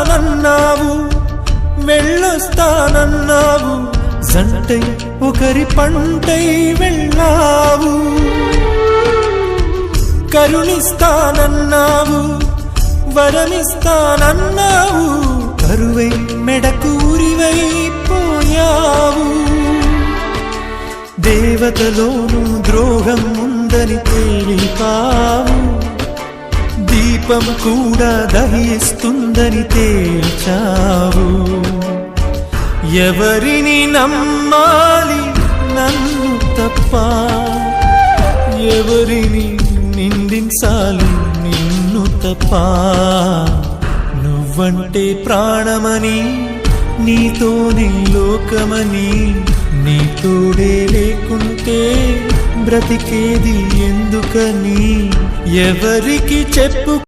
వస్తానన్నావు, వెళ్ళొస్తానన్నావు, జంటై ఒకరి పంటై వెళ్ళావు. కరుణిస్తానన్నావు, వరమిస్తానన్నావు, కరువై మెడకూరివైపోయావు. దేవతలోనూ ద్రోహం ఉందని తేలిపావు, దీపం కూడా దహిస్తుందని తేల్చావు. ఎవరిని నమ్మాలి నన్ను తప్ప, ఎవరిని నిందించాలి నిన్ను తప్ప. నువ్వంటే ప్రాణమని, నీతోనే లోకమని, నీ తోడే లేకుంటే బ్రతికేది ఎందుకని. ఎవరికి చెప్పుకో